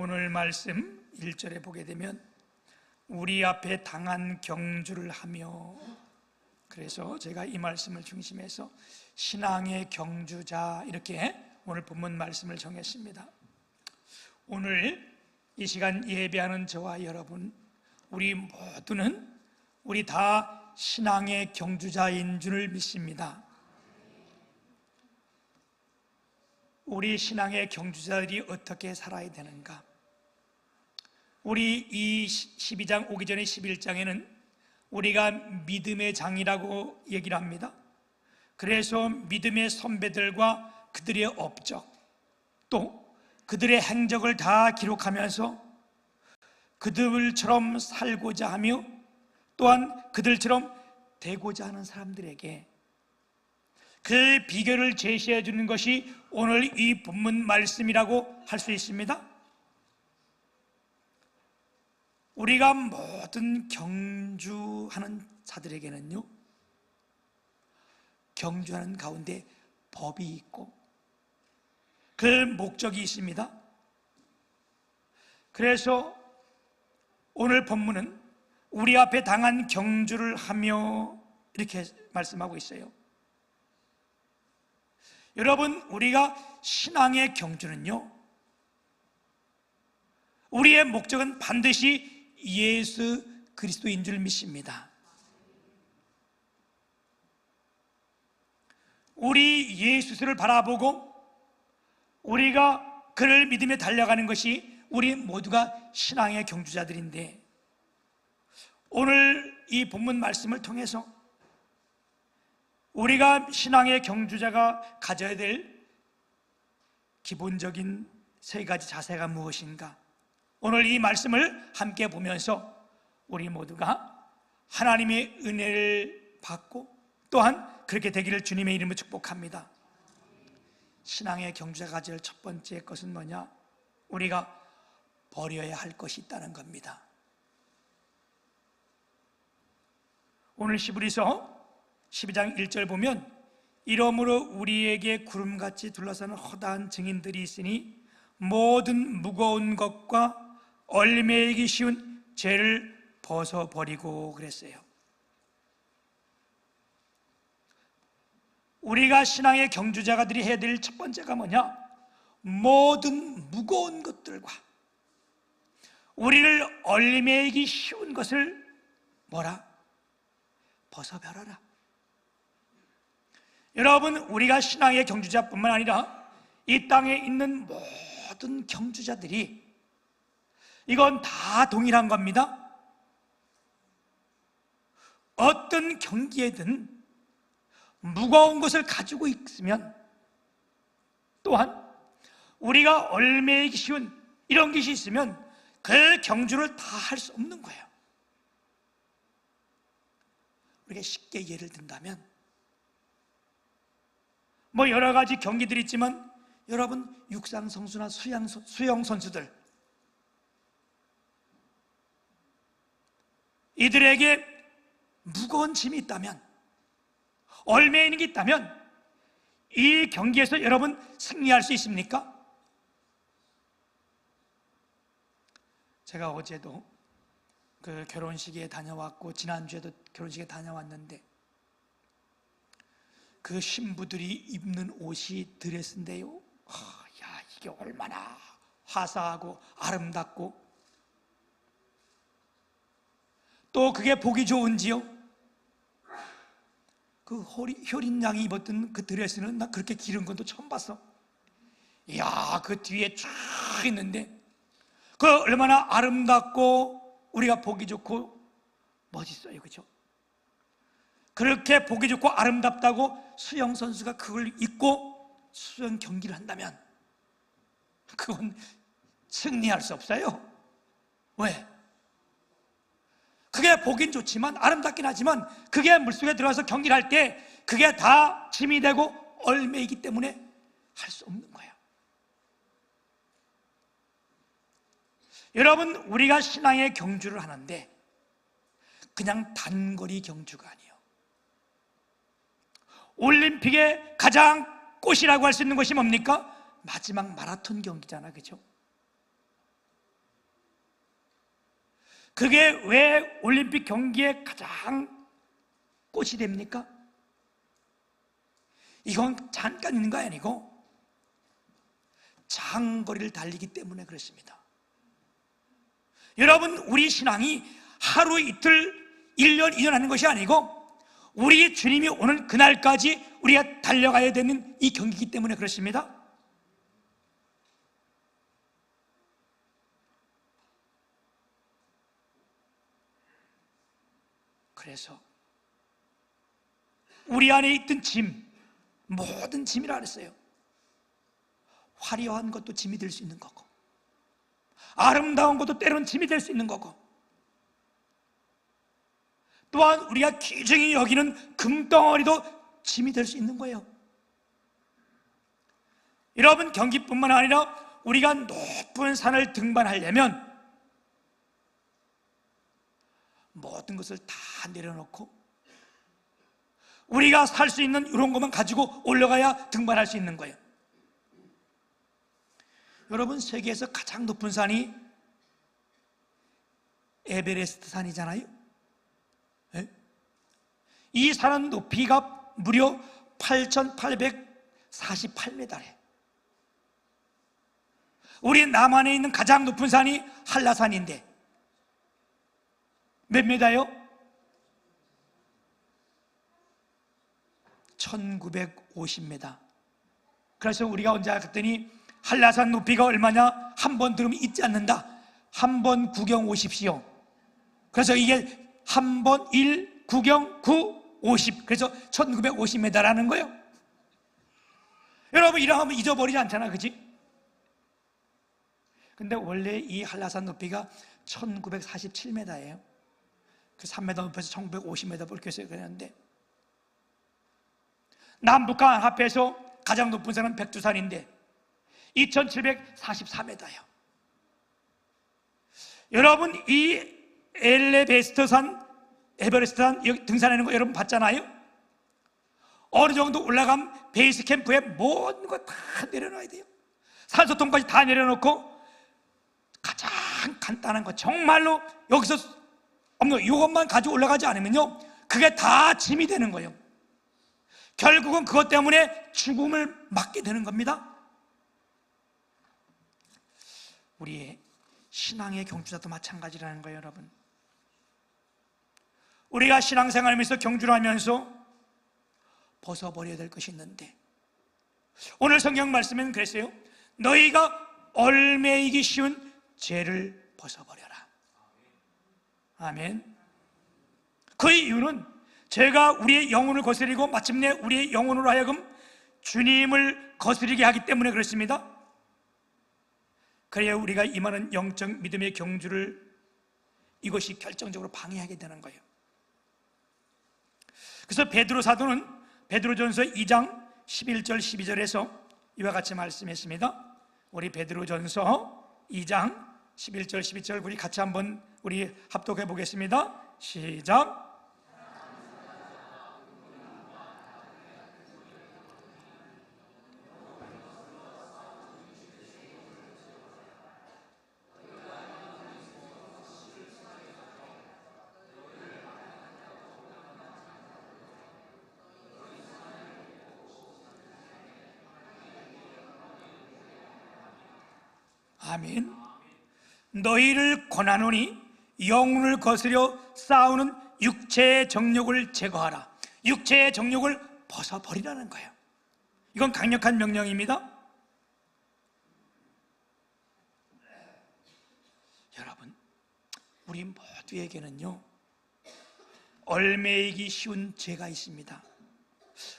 오늘 말씀 1절에 보게 되면 우리 앞에 당한 경주를 하며, 그래서 제가 이 말씀을 중심해서 신앙의 경주자, 이렇게 오늘 본문 말씀을 정했습니다. 오늘 이 시간 예배하는 저와 여러분, 우리 모두는 우리 다 신앙의 경주자인 줄 믿습니다. 우리 신앙의 경주자들이 어떻게 살아야 되는가? 우리 이 12장 오기 전에 11장에는 우리가 믿음의 장이라고 얘기를 합니다. 그래서 믿음의 선배들과 그들의 업적, 또 그들의 행적을 다 기록하면서 그들처럼 살고자 하며 또한 그들처럼 되고자 하는 사람들에게 그 비결을 제시해 주는 것이 오늘 이 본문 말씀이라고 할 수 있습니다. 우리가 모든 경주하는 자들에게는요, 경주하는 가운데 법이 있고 그 목적이 있습니다. 그래서 오늘 본문은 우리 앞에 당한 경주를 하며 이렇게 말씀하고 있어요. 여러분, 우리가 신앙의 경주는요, 우리의 목적은 반드시 예수 그리스도인 줄 믿습니다. 우리 예수를 바라보고 우리가 그를 믿으며 달려가는 것이 우리 모두가 신앙의 경주자들인데, 오늘 이 본문 말씀을 통해서 우리가 신앙의 경주자가 가져야 될 기본적인 세 가지 자세가 무엇인가? 오늘 이 말씀을 함께 보면서 우리 모두가 하나님의 은혜를 받고 또한 그렇게 되기를 주님의 이름으로 축복합니다. 신앙의 경주자가 가질 첫 번째 것은 뭐냐? 우리가 버려야 할 것이 있다는 겁니다. 오늘 히브리서 12장 1절 보면, 이러므로 우리에게 구름같이 둘러싸는 허다한 증인들이 있으니 모든 무거운 것과 얼매이기 쉬운 죄를 벗어버리고 그랬어요. 우리가 신앙의 경주자가들이 해야 될 첫 번째가 뭐냐? 모든 무거운 것들과 우리를 얼매이기 쉬운 것을 뭐라? 벗어버려라. 여러분, 우리가 신앙의 경주자뿐만 아니라 이 땅에 있는 모든 경주자들이 이건 다 동일한 겁니다. 어떤 경기에든 무거운 것을 가지고 있으면, 또한 우리가 얼매이기 쉬운 이런 것이 있으면 그 경주를 다 할 수 없는 거예요. 우리가 쉽게 예를 든다면, 여러 가지 경기들이 있지만 여러분, 육상 선수나 수영 선수들, 이들에게 무거운 짐이 있다면, 얼매이는 게 있다면 이 경기에서 여러분 승리할 수 있습니까? 제가 어제도 그 결혼식에 다녀왔고 지난주에도 결혼식에 다녀왔는데, 그 신부들이 입는 옷이 드레스인데요, 야, 이게 얼마나 화사하고 아름답고 또 그게 보기 좋은지요. 그 효린 양이 입었던 그 드레스는 나 그렇게 기른 것도 처음 봤어. 이야, 그 뒤에 쫙 있는데 그 얼마나 아름답고 우리가 보기 좋고 멋있어요, 그렇죠? 그렇게 보기 좋고 아름답다고 수영 선수가 그걸 입고 수영 경기를 한다면 그건 승리할 수 없어요. 왜? 그게 보긴 좋지만, 아름답긴 하지만 그게 물속에 들어가서 경기를 할 때 그게 다 짐이 되고 얼매이기 때문에 할 수 없는 거예요. 여러분, 우리가 신앙의 경주를 하는데 그냥 단거리 경주가 아니에요. 올림픽의 가장 꽃이라고 할 수 있는 것이 뭡니까? 마지막 마라톤 경기잖아, 그렇죠? 그게 왜 올림픽 경기에 가장 꽃이 됩니까? 이건 잠깐 있는 거 아니고 장거리를 달리기 때문에 그렇습니다. 여러분, 우리 신앙이 하루 이틀 1년 2년 하는 것이 아니고 우리 주님이 오는 그날까지 우리가 달려가야 되는 이 경기이기 때문에 그렇습니다. 그래서 우리 안에 있던 짐, 모든 짐이라 그랬어요. 화려한 것도 짐이 될 수 있는 거고, 아름다운 것도 때로는 짐이 될 수 있는 거고, 또한 우리가 귀중히 여기는 금덩어리도 짐이 될 수 있는 거예요. 여러분, 경기뿐만 아니라 우리가 높은 산을 등반하려면 모든 것을 다 내려놓고 우리가 살 수 있는 이런 것만 가지고 올라가야 등반할 수 있는 거예요. 여러분, 세계에서 가장 높은 산이 에베레스트 산이잖아요. 네? 이 산은 높이가 무려 8,848m래. 우리 남한에 있는 가장 높은 산이 한라산인데 몇 메다요? 1950m. 그래서 우리가 언제 갔더니 한라산 높이가 얼마냐? 한 번 들으면 잊지 않는다. 한 번 구경 오십시오. 그래서 이게 한 번 1, 구경 9, 50. 그래서 1950m라는 거예요. 여러분, 이러면 잊어버리지 않잖아, 그지? 근데 원래 이 한라산 높이가 1947m예요. 그 3m 높여서 1950m 이렇게 해서 그랬는데, 남북한 합해서 가장 높은 산은 백두산인데 2744m예요. 여러분, 이 엘레베스터산, 에베레스트산 여기 등산하는 거 여러분 봤잖아요. 어느 정도 올라가면 베이스 캠프에 모든 거 다 내려놔야 돼요. 산소통까지 다 내려놓고 가장 간단한 거, 정말로 여기서 없는 이것만 가지고 올라가지 않으면요, 그게 다 짐이 되는 거예요. 결국은 그것 때문에 죽음을 맞게 되는 겁니다. 우리의 신앙의 경주자도 마찬가지라는 거예요, 여러분. 우리가 신앙생활하면서 경주를 하면서 벗어버려야 될 것이 있는데, 오늘 성경 말씀은 그랬어요. 너희가 얽매이기 쉬운 죄를 벗어버려라. 아멘. 그 이유는 죄가 우리의 영혼을 거스리고 마침내 우리의 영혼으로 하여금 주님을 거스리게 하기 때문에 그렇습니다. 그래야 우리가 임하는 영적 믿음의 경주를 이것이 결정적으로 방해하게 되는 거예요. 그래서 베드로 사도는 베드로전서 2장 11절 12절에서 이와 같이 말씀했습니다. 우리 베드로전서 2장 11절 12절 우리 같이 한번 우리 합독해 보겠습니다. 시작. 아멘. 너희를 권하노니 영혼을 거스려 싸우는 육체의 정욕을 제거하라. 육체의 정욕을 벗어버리라는 거예요. 이건 강력한 명령입니다. 여러분, 우리 모두에게는요 얽매이기 쉬운 죄가 있습니다.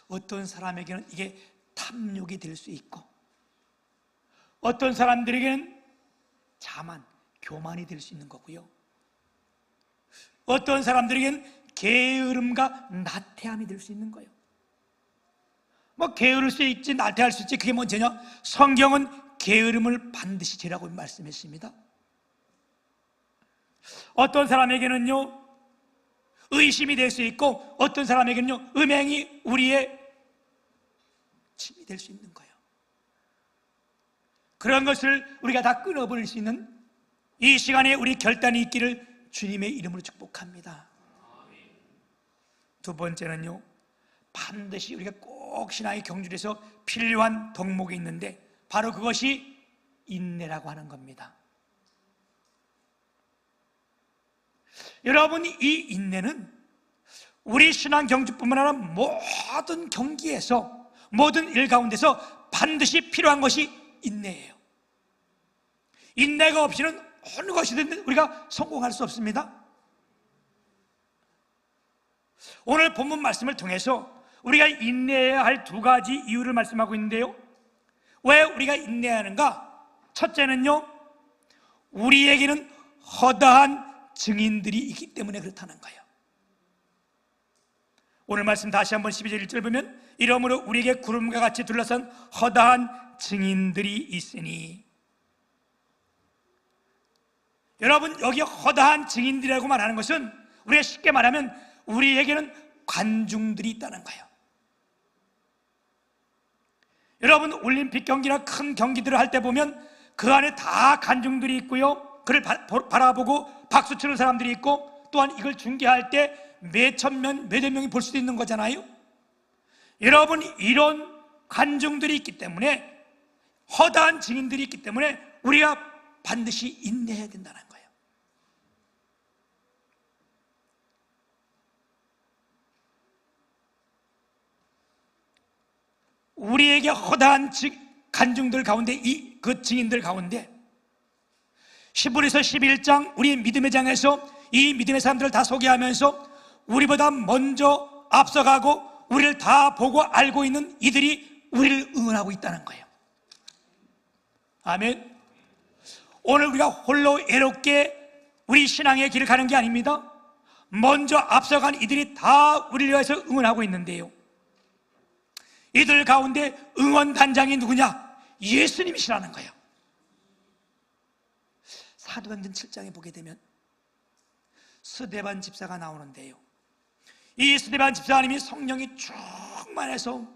어떤 사람에게는 이게 탐욕이 될 수 있고, 어떤 사람들에게는 자만, 교만이 될 수 있는 거고요, 어떤 사람들에게는 게으름과 나태함이 될 수 있는 거예요. 뭐 게으를 수 있지 나태할 수 있지, 그게 뭔 죄냐? 성경은 게으름을 반드시 죄라고 말씀했습니다. 어떤 사람에게는요 의심이 될 수 있고, 어떤 사람에게는요 음행이 우리의 짐이 될 수 있는 거예요. 그런 것을 우리가 다 끊어버릴 수 있는 이 시간에 우리 결단이 있기를 주님의 이름으로 축복합니다. 두 번째는요, 반드시 우리가 꼭 신앙의 경주에서 필요한 덕목이 있는데 바로 그것이 인내라고 하는 겁니다. 여러분, 이 인내는 우리 신앙 경주뿐만 아니라 모든 경기에서, 모든 일 가운데서 반드시 필요한 것이 인내예요. 인내가 없이는 어느 것이든 우리가 성공할 수 없습니다. 오늘 본문 말씀을 통해서 우리가 인내해야 할 두 가지 이유를 말씀하고 있는데요, 왜 우리가 인내하는가? 첫째는요, 우리에게는 허다한 증인들이 있기 때문에 그렇다는 거예요. 오늘 말씀 다시 한번 12절 1절 보면, 이러므로 우리에게 구름과 같이 둘러싼 허다한 증인들이 있으니. 여러분, 여기 허다한 증인들이라고 말하는 것은 우리가 쉽게 말하면 우리에게는 관중들이 있다는 거예요. 여러분, 올림픽 경기나 큰 경기들을 할 때 보면 그 안에 다 관중들이 있고요, 그를 바라보고 박수 치는 사람들이 있고, 또한 이걸 중계할 때 몇천 명, 몇여 명이 볼 수도 있는 거잖아요. 여러분, 이런 관중들이 있기 때문에, 허다한 증인들이 있기 때문에 우리가 반드시 인내해야 된다는 거예요. 우리에게 허다한 간중들 가운데, 그 증인들 가운데 히브리서 11장 우리 믿음의 장에서 이 믿음의 사람들을 다 소개하면서 우리보다 먼저 앞서가고 우리를 다 보고 알고 있는 이들이 우리를 응원하고 있다는 거예요. 아멘. 오늘 우리가 홀로 애롭게 우리 신앙의 길을 가는 게 아닙니다. 먼저 앞서간 이들이 다 우리를 위해서 응원하고 있는데요, 이들 가운데 응원단장이 누구냐? 예수님이시라는 거예요. 사도행전 7장에 보게 되면 스데반 집사가 나오는데요, 이 스데반 집사님이 성령이 충만해서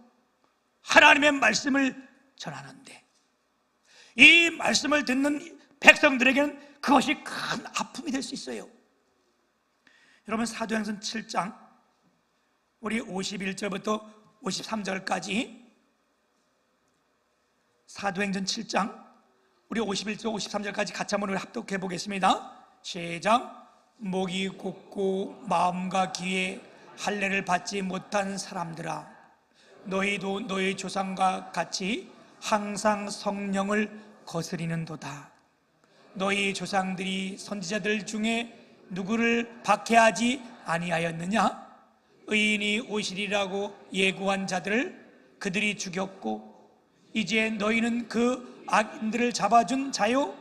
하나님의 말씀을 전하는데, 이 말씀을 듣는 백성들에게는 그것이 큰 아픔이 될 수 있어요. 여러분, 사도행전 7장 우리 51절부터 53절까지, 사도행전 7장 우리 51절 53절까지 같이 한번 합독해 보겠습니다. 시작. 목이 곧고 마음과 귀에 할례를 받지 못한 사람들아, 너희도 너희 조상과 같이 항상 성령을 거스리는도다. 너희 조상들이 선지자들 중에 누구를 박해하지 아니하였느냐? 의인이 오시리라고 예고한 자들을 그들이 죽였고, 이제 너희는 그 악인들을 잡아준 자요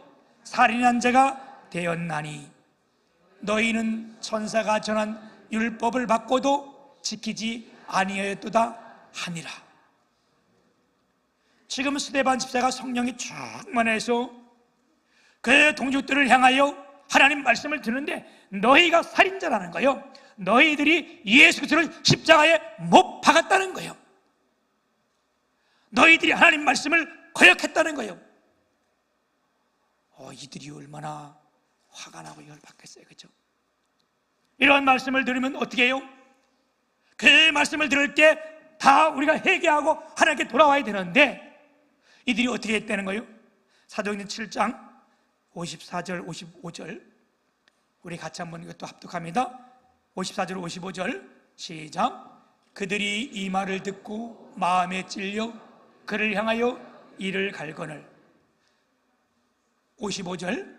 살인한 자가 되었나니, 너희는 천사가 전한 율법을 받고도 지키지 아니하였도다 하니라. 지금 스데반 집사가 성령이 충만해서 그 동족들을 향하여 하나님 말씀을 듣는데, 너희가 살인자라는 거예요. 너희들이 예수 그리스도를 십자가에 못 박았다는 거예요. 너희들이 하나님 말씀을 거역했다는 거예요. 이들이 얼마나 화가 나고 이걸 받겠어요, 그렇죠? 이런 말씀을 들으면 어떻게 해요? 그 말씀을 들을 때 다 우리가 회개하고 하나님께 돌아와야 되는데, 이들이 어떻게 했다는 거예요? 사도행전 7장 54절 55절 우리 같이 한번 이것도 합독합니다. 54절 55절 시작. 그들이 이 말을 듣고 마음에 찔려 그를 향하여 이를 갈거늘. 55절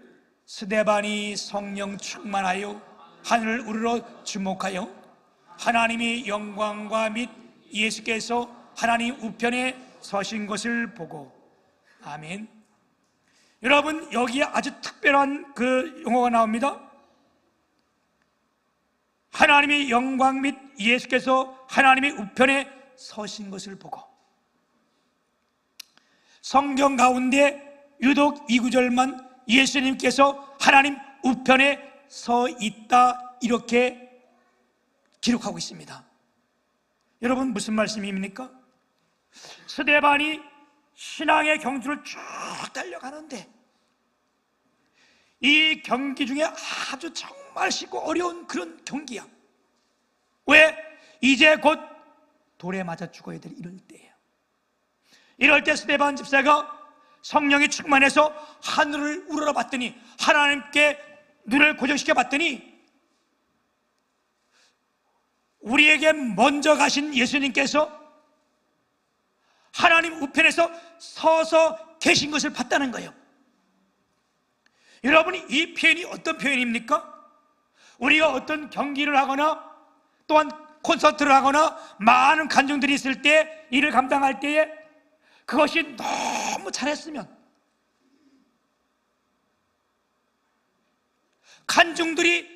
스데반이 성령 충만하여 하늘을 우러러 주목하여 하나님의 영광과 및 예수께서 하나님 우편에 서신 것을 보고. 아멘. 여러분, 여기에 아주 특별한 그 용어가 나옵니다. 하나님의 영광 및 예수께서 하나님의 우편에 서신 것을 보고. 성경 가운데 유독 이 구절만 예수님께서 하나님 우편에 서 있다 이렇게 기록하고 있습니다. 여러분, 무슨 말씀입니까? 스데반이 신앙의 경주를 쭉 달려가는데 이 경기 중에 아주 정말 정말 쉽고 어려운 그런 경기야. 왜? 이제 곧 돌에 맞아 죽어야 될 이럴 때예요. 이럴 때 스데반 집사가 성령이 충만해서 하늘을 우러러 봤더니, 하나님께 눈을 고정시켜 봤더니, 우리에게 먼저 가신 예수님께서 하나님 우편에서 서서 계신 것을 봤다는 거예요. 여러분이 이 표현이 어떤 표현입니까? 우리가 어떤 경기를 하거나 또한 콘서트를 하거나 많은 관중들이 있을 때, 일을 감당할 때에 그것이 너무 잘했으면 관중들이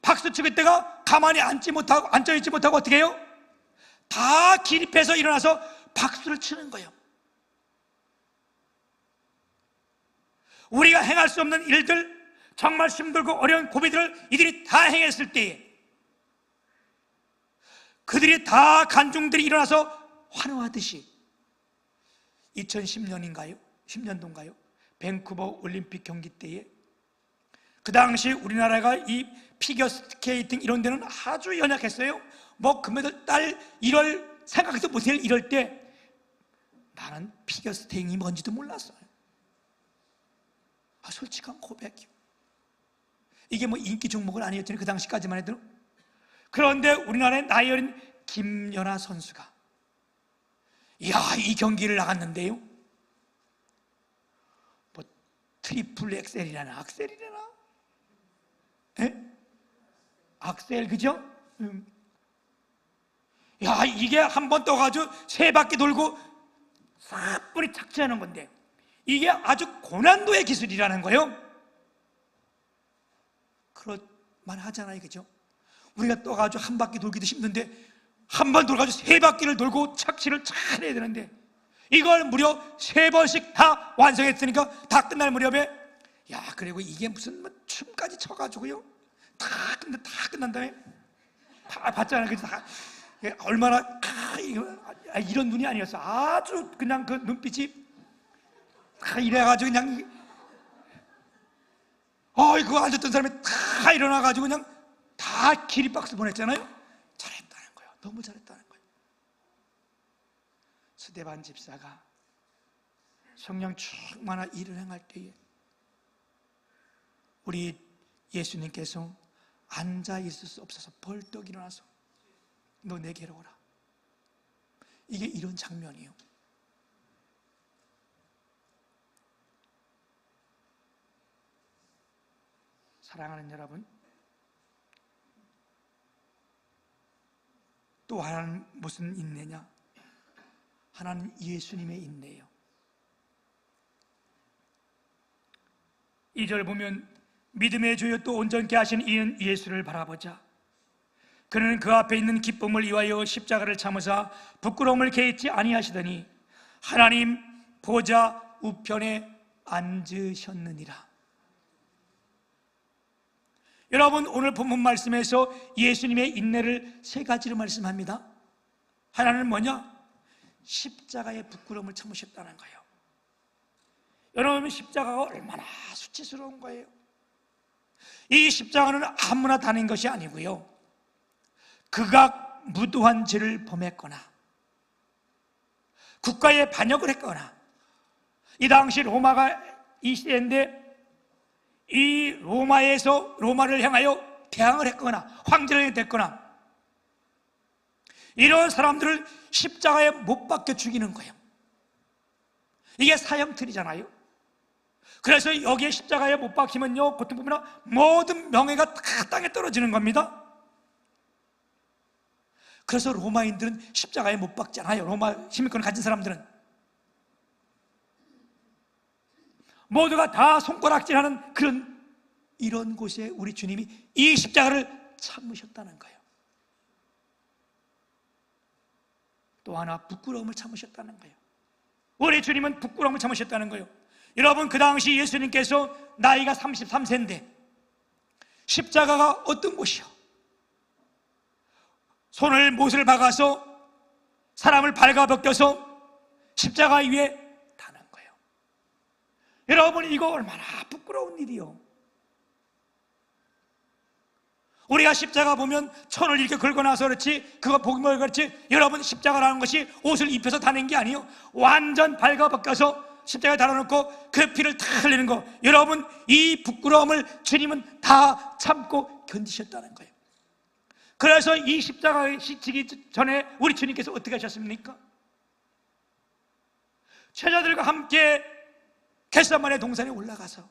박수치고 있다가 가만히 앉아있지 못하고 어떻게 해요? 다 기립해서 일어나서 박수를 치는 거예요. 우리가 행할 수 없는 일들, 정말 힘들고 어려운 고비들을 이들이 다 행했을 때에 그들이 다 관중들이 일어나서 환호하듯이 2010년인가요? 10년도인가요? 밴쿠버 올림픽 경기 때에 그 당시 우리나라가 이 피겨 스케이팅 이런 데는 아주 연약했어요. 뭐 금메달 딸 이럴 생각도 못할 이럴 때 나는 피겨 스케이팅이 뭔지도 몰랐어요. 솔직한 고백이요. 이게 뭐 인기 종목은 아니었잖아요, 그 당시까지만 해도. 그런데 우리나라의 나이 어린 김연아 선수가 이 경기를 나갔는데요, 뭐 트리플 엑셀이라나 악셀이라나, 악셀, 그죠? 이게 한 번 떠가지고 3바퀴 돌고 4분이 착지하는 건데, 이게 아주 고난도의 기술이라는 거예요. 그럴만 하잖아요, 그죠? 우리가 떠가지고 한 바퀴 돌기도 힘든데 한 번 돌아가지고 3바퀴를 돌고 착지를 잘 해야 되는데, 이걸 무려 3번씩 다 완성했으니까 다 끝날 무렵에, 그리고 이게 무슨 춤까지 춰가지고요, 다 끝난 다음에 다 봤잖아요, 그죠? 얼마나 이런 눈이 아니었어. 아주 그냥 그 눈빛이 다 이래가지고 그냥 그거 앉았던 사람이 다 일어나가지고 그냥 다 기립박수 보냈잖아요. 잘했다는 거예요. 너무 잘했다는 거예요. 스데반 집사가 성령 충만한 일을 행할 때에 우리 예수님께서 앉아 있을 수 없어서 벌떡 일어나서 너 내게로 오라. 이게 이런 장면이에요. 사랑하는 여러분, 또 하나는 무슨 인내냐? 하나는 예수님의 인내예요. 2절 보면 믿음의 주여 또 온전케 하신 이은 예수를 바라보자. 그는 그 앞에 있는 기쁨을 위하여 십자가를 참으사 부끄러움을 개의치 아니하시더니 하나님 보좌 우편에 앉으셨느니라. 여러분, 오늘 본문 말씀에서 예수님의 인내를 3가지로 말씀합니다. 하나는 뭐냐? 십자가의 부끄러움을 참으셨다는 거예요. 여러분, 십자가가 얼마나 수치스러운 거예요. 이 십자가는 아무나 다닌 것이 아니고요, 극악 무도한 죄를 범했거나 국가에 반역을 했거나, 이 당시 로마가 이 시대인데 이 로마에서 로마를 향하여 대항을 했거나 황제를 됐거나, 이런 사람들을 십자가에 못 박혀 죽이는 거예요. 이게 사형틀이잖아요. 그래서 여기에 십자가에 못 박히면요, 고통보면 모든 명예가 다 땅에 떨어지는 겁니다. 그래서 로마인들은 십자가에 못 박잖아요. 로마 시민권을 가진 사람들은 모두가 다 손가락질하는 이런 곳에 우리 주님이 이 십자가를 참으셨다는 거예요. 또 하나, 부끄러움을 참으셨다는 거예요. 우리 주님은 부끄러움을 참으셨다는 거예요. 여러분, 그 당시 예수님께서 나이가 33세인데 십자가가 어떤 곳이요? 손을 못을 박아서 사람을 발가벗겨서 십자가 위에 타는 거예요. 여러분, 이거 얼마나 부끄러운 일이요. 우리가 십자가 보면 천을 이렇게 걸고 나서 그렇지, 그거 복음을 그렇지, 여러분 십자가라는 것이 옷을 입혀서 다는 게 아니에요. 완전 발가벗겨서 십자가에 달아놓고 그 피를 다 흘리는 거. 여러분, 이 부끄러움을 주님은 다 참고 견디셨다는 거예요. 그래서 이 십자가에 지기 전에 우리 주님께서 어떻게 하셨습니까? 제자들과 함께 겟세마네 동산에 올라가서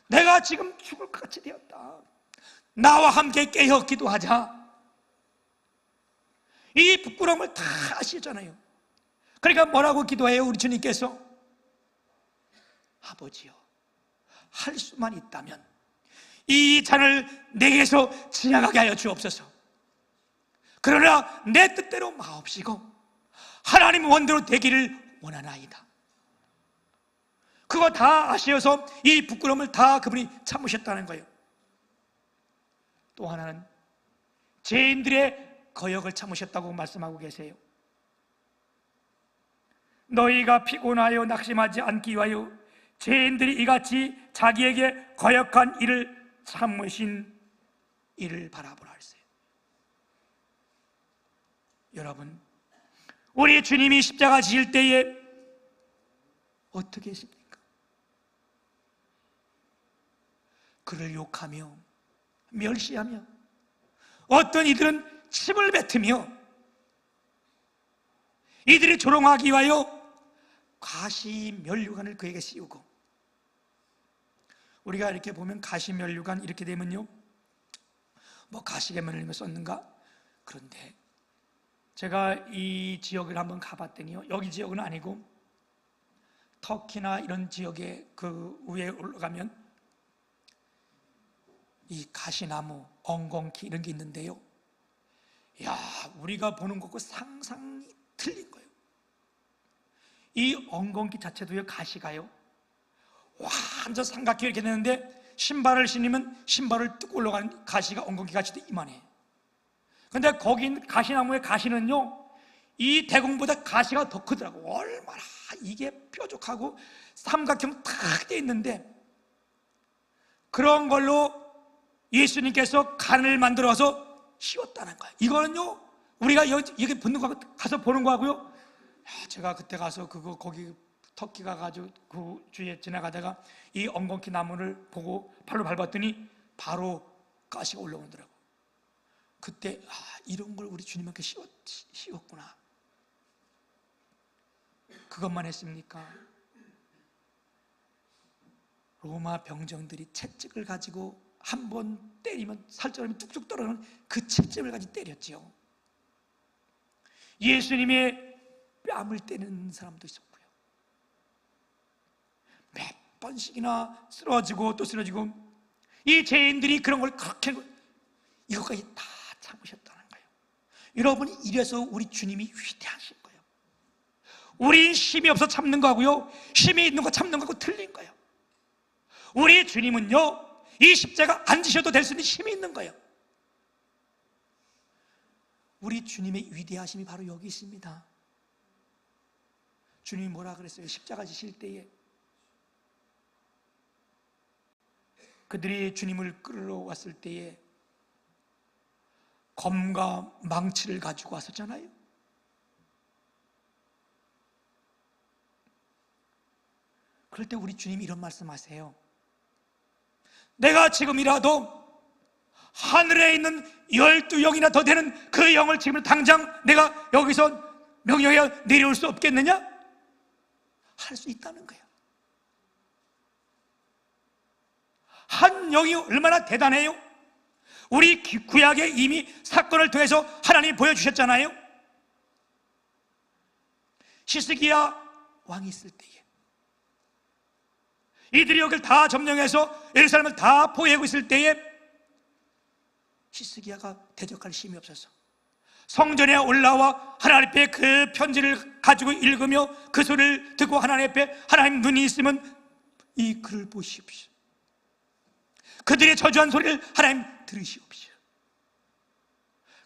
내가 지금 죽을 것 같이 되었다, 나와 함께 깨어 기도하자. 이 부끄러움을 다 아시잖아요. 그러니까 뭐라고 기도해요? 우리 주님께서 아버지여, 할 수만 있다면 이 잔을 내게서 지나가게 하여 주옵소서. 그러나 내 뜻대로 마옵시고 하나님 원대로 되기를 원하나이다. 그거 다 아시어서 이 부끄러움을 다 그분이 참으셨다는 거예요. 또 하나는 죄인들의 거역을 참으셨다고 말씀하고 계세요. 너희가 피곤하여 낙심하지 않기 위하여 죄인들이 이같이 자기에게 거역한 일을 참으신 이를 바라보라 했어요. 여러분, 우리 주님이 십자가 지실 때에 어떻게 했습니까? 그를 욕하며 멸시하며 어떤 이들은 침을 뱉으며 이들이 조롱하기 위하여 가시면류관을 그에게 씌우고, 우리가 이렇게 보면 가시면류관 이렇게 되면요, 뭐 가시게 면류관 썼는가? 그런데 제가 이 지역을 한번 가봤더니요, 여기 지역은 아니고 터키나 이런 지역에 그 위에 올라가면 이 가시나무, 엉겅퀴 이런 게 있는데요, 야, 우리가 보는 것과 상상이 틀린 거예요. 이 엉겅퀴 자체도요, 가시가요 완전 삼각형 이렇게 되는데 신발을 신으면 신발을 뚝 올라가는 가시가 엉겅퀴 같이 이만해. 근데 거기 있는 가시나무의 가시는요, 이 대공보다 가시가 더 크더라고. 얼마나 이게 뾰족하고 삼각형 탁 돼 있는데, 그런 걸로 예수님께서 간을 만들어서 씌웠다는 거예요. 이거는요, 우리가 여기 붙는 거 가서 보는 거하고요, 제가 그때 가서 거기 터키 가가지고 그 주위에 지나가다가 이 엉겅퀴 나무를 보고 발로 밟았더니 바로 가시가 올라오더라고. 그때 이런 걸 우리 주님한테 씌웠구나. 그것만 했습니까? 로마 병정들이 채찍을 가지고 한 번 때리면 살점이 뚝뚝 떨어지는 그 채찍을 가지고 때렸지요. 예수님의 뺨을 때리는 사람도 있었고요. 몇 번씩이나 쓰러지고 또 쓰러지고, 이 죄인들이 그런 걸 그렇게 이것까지 다 참으셨다는 거예요. 여러분, 이래서 우리 주님이 위대하신 거예요. 우리 힘이 없어 참는 거하고요, 힘이 있는 거 참는 거하고 틀린 거예요. 우리 주님은요, 이 십자가 안 지셔도 될 수 있는 힘이 있는 거예요. 우리 주님의 위대하심이 바로 여기 있습니다. 주님이 뭐라 그랬어요? 십자가 지실 때에 그들이 주님을 끌어왔을 때에 검과 망치를 가지고 왔었잖아요. 그럴 때 우리 주님이 이런 말씀하세요. 내가 지금이라도 하늘에 있는 12영이나 더 되는 그 영을 지금 당장 내가 여기서 명령해 내려올 수 없겠느냐? 할 수 있다는 거야. 한 영이 얼마나 대단해요? 우리 구약에 이미 사건을 통해서 하나님이 보여주셨잖아요. 히스기야 왕이 있을 때에 이들이 여기를 다 점령해서 예루살렘을 다 포위하고 있을 때에 히스기야가 대적할 힘이 없어서 성전에 올라와 하나님 앞에 그 편지를 가지고 읽으며 그 소리를 듣고 하나님 앞에, 하나님 눈이 있으면 이 글을 보시옵시오. 그들의 저주한 소리를 하나님 들으시옵시오.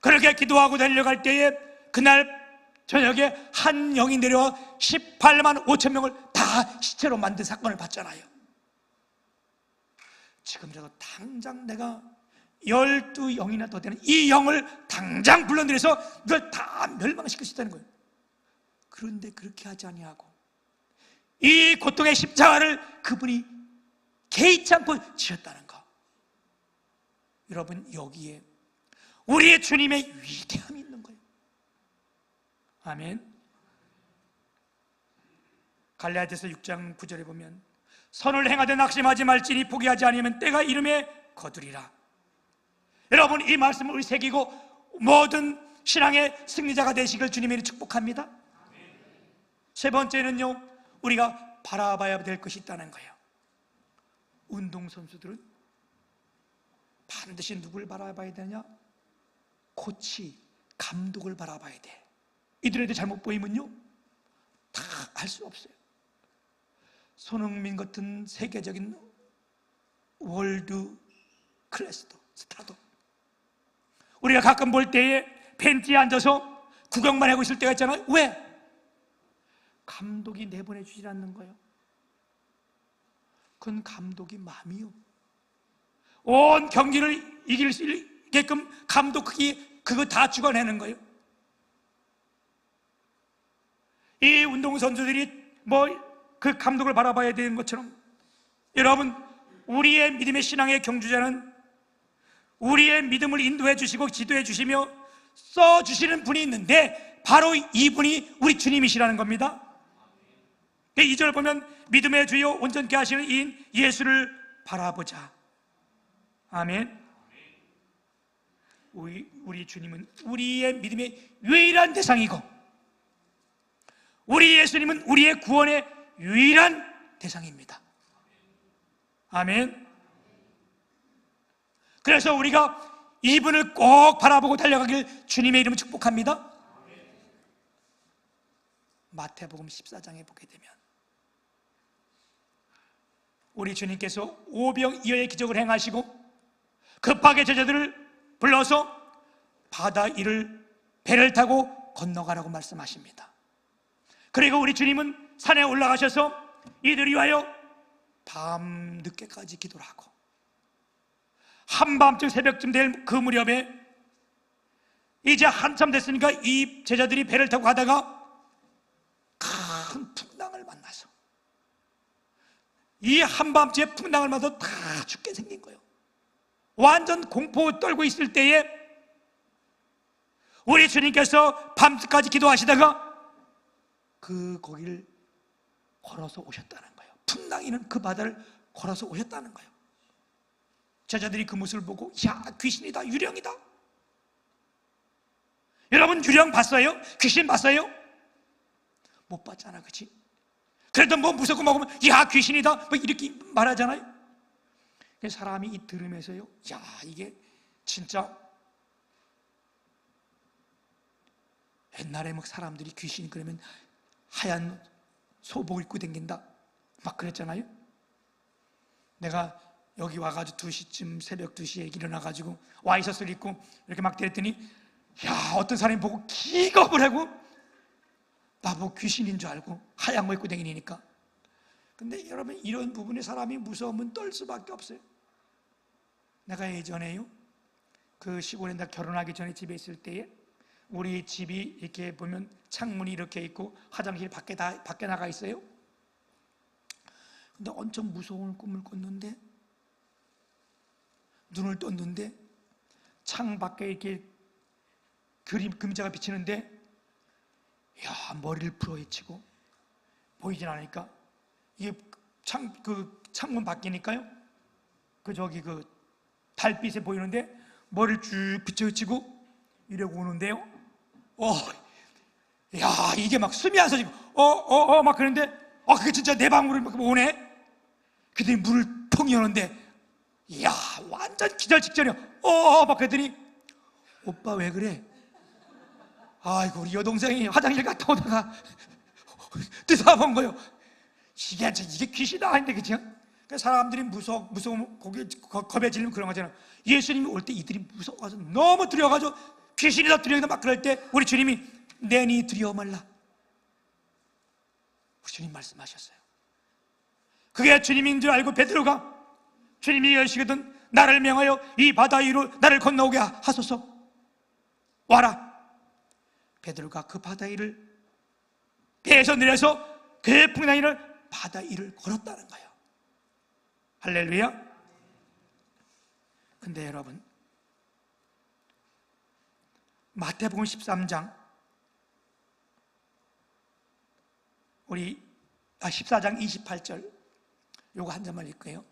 그렇게 기도하고 달려갈 때에 그날 저녁에 한 영이 내려와 18만 5천 명을 다 시체로 만든 사건을 봤잖아요. 지금이라도 당장 내가 12영이나 더 되는 이 영을 당장 불러들여서 이걸 다 멸망시킬 수 있다는 거예요. 그런데 그렇게 하지 아니하고 이 고통의 십자가를 그분이 개의치 않고 지었다는 거. 여러분, 여기에 우리의 주님의 위대함이 있는 거예요. 아멘. 갈라디아서 6장 9절에 보면 선을 행하되 낙심하지 말지니 포기하지 아니하면 때가 이름에 거두리라. 여러분, 이 말씀을 우리 새기고 모든 신앙의 승리자가 되시길 주님이 축복합니다. 세 번째는요, 우리가 바라봐야 될 것이 있다는 거예요. 운동선수들은 반드시 누굴 바라봐야 되냐? 코치, 감독을 바라봐야 돼. 이들에게 잘못 보이면요 다 할 수 없어요. 손흥민 같은 세계적인 월드 클래스도 스타도 우리가 가끔 볼 때에 벤치에 앉아서 구경만 하고 있을 때가 있잖아요. 왜? 감독이 내보내 주질 않는 거예요. 그건 감독이 마음이요. 온 경기를 이길 수 있게끔 감독이 그거 다 죽어내는 거예요. 이 운동선수들이 그 감독을 바라봐야 되는 것처럼, 여러분, 우리의 믿음의 신앙의 경주자는 우리의 믿음을 인도해 주시고 지도해 주시며 써 주시는 분이 있는데 바로 이분이 우리 주님이시라는 겁니다. 2절 보면 믿음의 주요 온전케 하시는 이인 예수를 바라보자. 아멘. 우리 주님은 우리의 믿음의 유일한 대상이고 우리 예수님은 우리의 구원의 유일한 대상입니다. 아멘. 그래서 우리가 이분을 꼭 바라보고 달려가길 주님의 이름으로 축복합니다. 마태복음 14장에 보게 되면 우리 주님께서 오병이어의 기적을 행하시고 급하게 제자들을 불러서 바다 위를 배를 타고 건너가라고 말씀하십니다. 그리고 우리 주님은 산에 올라가셔서 이들을 위하여 밤늦게까지 기도를 하고 한밤중 새벽쯤 될 그 무렵에 이제 한참 됐으니까 이 제자들이 배를 타고 가다가 큰 풍랑을 만나서 이 한밤중에 풍랑을 만나서 다 죽게 생긴 거예요. 완전 공포 떨고 있을 때에 우리 주님께서 밤까지 기도하시다가 거기를 걸어서 오셨다는 거예요. 풍랑이는 그 바다를 걸어서 오셨다는 거예요. 제자들이 그 모습을 보고 야, 귀신이다, 유령이다. 여러분, 유령 봤어요? 귀신 봤어요? 못 봤잖아, 그치? 그래도 무섭고 먹으면 야, 귀신이다 이렇게 말하잖아요. 사람이 이 들으면서요, 야, 이게 진짜 옛날에 사람들이 귀신 그러면 하얀 소복 입고 다닌다 막 그랬잖아요. 내가 여기 와가지고 2시쯤 새벽 2시에 일어나가지고 와이셔츠를 입고 이렇게 막 데렸더니 야, 어떤 사람이 보고 기겁을 하고 나보고 귀신인 줄 알고 하얀 거 입고 다니니까. 근데 여러분, 이런 부분에 사람이 무서우면 떨 수밖에 없어요. 내가 예전에요, 그 시골에 나 결혼하기 전에 집에 있을 때에 우리 집이 이렇게 보면 창문이 이렇게 있고 화장실이 밖에 나가 있어요. 근데 엄청 무서운 꿈을 꿨는데 눈을 떴는데 창 밖에 이렇게 그림자가 비치는데 야, 머리를 풀어헤치고 보이진 않으니까 이게 창문 밖이니까요. 그 달빛에 보이는데 머리를 쭉 비춰헤치고 이러고 오는데요. 야, 이게 막 숨이 안 쉬어지고 막 그러는데 그게 진짜 내 방으로 막 오네. 그랬더니 문을 통이 여는데 이야, 완전 기절 직전이야. 막 그랬더니 오빠 왜 그래? 아이고, 우리 여동생이 화장실 갔다 오다가 뜨사본 거예요. 이게 귀신이다 했는데, 그치? 사람들이 무서우면 겁에 질리면 그런 거잖아. 예수님이 올 때 이들이 무서워서 너무 두려워가지고 귀신이다 두려워서 막 그럴 때 우리 주님이 내니 두려워 말라. 우리 주님 말씀하셨어요. 그게 주님인 줄 알고 베드로가 주님이 여시거든 나를 명하여 이 바다 위로 나를 건너오게 하소서. 와라. 베드로가 그 바다 위를 배에서 내려서 그 풍랑이를 바다 위를 걸었다는 거예요. 할렐루야. 근데 여러분, 마태복음 13장 14장 28절, 요거 한 장만 읽고요.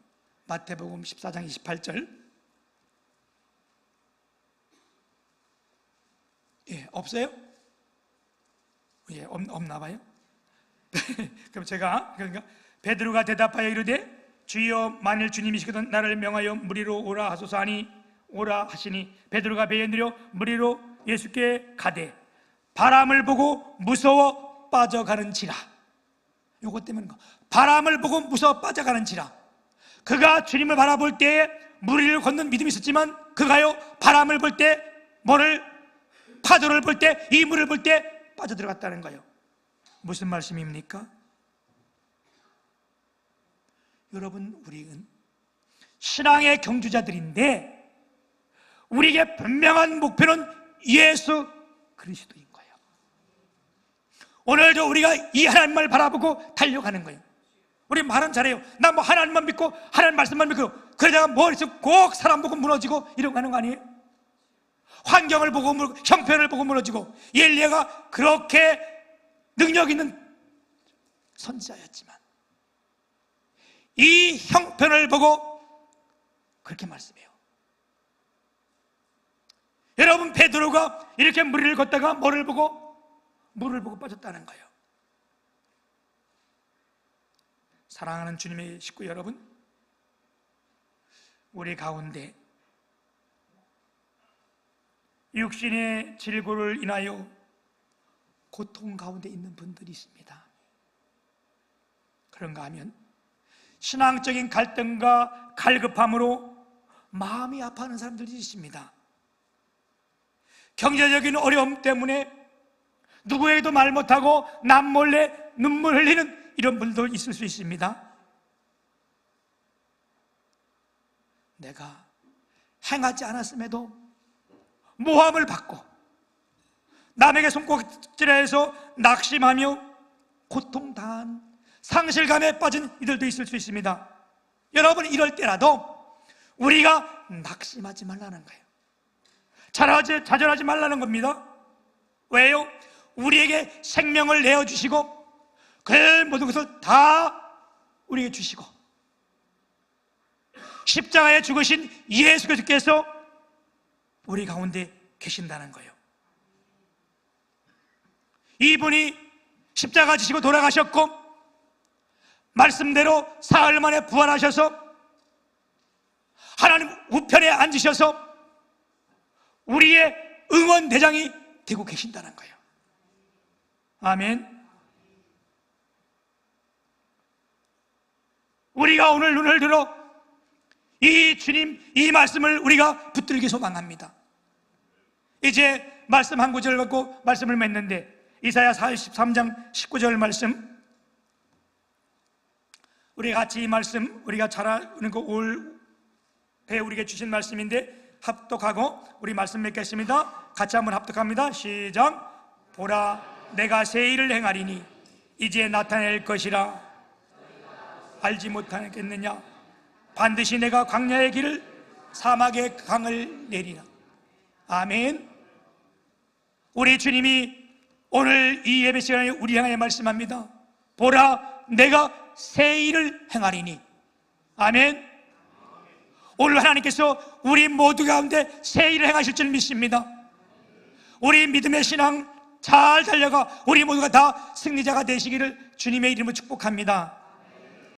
마태복음 14장 28절. 예, 없어요? 예, 없나 봐요. 그럼 그러니까 베드로가 대답하여 이르되 주여, 만일 주님이시거든 나를 명하여 무리로 오라 하소서 하니 오라 하시니 베드로가 배에 내려 무리로 예수께 가되 바람을 보고 무서워 빠져가는지라. 요것 때문에 바람을 보고 무서워 빠져가는지라. 그가 주님을 바라볼 때에 무리를 걷는 믿음이 있었지만 그가요, 바람을 볼 때, 파도를 볼 때, 이 물을 볼 때 빠져들어갔다는 거예요. 무슨 말씀입니까? 여러분, 우리는 신앙의 경주자들인데 우리에게 분명한 목표는 예수 그리스도인 거예요. 오늘도 우리가 이 하나님을 바라보고 달려가는 거예요. 우리 말은 잘해요. 나 뭐 하나님만 믿고 하나님 말씀만 믿고, 그러다가 머릿속 꼭 사람 보고 무너지고 이런 거 하는 거 아니에요? 환경을 보고 형편을 보고 무너지고. 엘리야가 그렇게 능력 있는 선지자였지만 이 형편을 보고 그렇게 말씀해요. 여러분, 베드로가 이렇게 무리를 걷다가 물을 보고 빠졌다는 거예요. 사랑하는 주님의 식구 여러분, 우리 가운데 육신의 질고를 인하여 고통 가운데 있는 분들이 있습니다. 그런가 하면 신앙적인 갈등과 갈급함으로 마음이 아파하는 사람들이 있습니다. 경제적인 어려움 때문에 누구에게도 말 못하고 남몰래 눈물 흘리는 이런 분도 있을 수 있습니다. 내가 행하지 않았음에도 모함을 받고 남에게 손꼽질해서 낙심하며 고통당한 상실감에 빠진 이들도 있을 수 있습니다. 여러분, 이럴 때라도 우리가 낙심하지 말라는 거예요. 좌절하지 말라는 겁니다. 왜요? 우리에게 생명을 내어주시고 그 모든 것을 다 우리에게 주시고 십자가에 죽으신 예수 그리스도께서 우리 가운데 계신다는 거예요. 이분이 십자가 지시고 돌아가셨고 말씀대로 사흘 만에 부활하셔서 하나님 우편에 앉으셔서 우리의 응원대장이 되고 계신다는 거예요. 아멘. 우리가 오늘 눈을 들어 이 주님, 이 말씀을 우리가 붙들기 소망합니다. 이제 말씀 한 구절 갖고 말씀을 맺는데, 이사야 43장 19절 말씀, 우리 같이 이 말씀, 우리가 잘 아는 거 올 배 우리에게 주신 말씀인데 합독하고 우리 말씀 맺겠습니다. 같이 한번 합독합니다. 시작. 보라, 내가 새 일을 행하리니 이제 나타낼 것이라 알지 못하겠느냐. 반드시 내가 광야의 길을 사막의 강을 내리라. 아멘. 우리 주님이 오늘 이 예배 시간에 우리 향하여 말씀합니다. 보라, 내가 새 일을 행하리니. 아멘. 오늘 하나님께서 우리 모두 가운데 새 일을 행하실 줄 믿습니다. 우리 믿음의 신앙 잘 달려가 우리 모두가 다 승리자가 되시기를 주님의 이름으로 축복합니다.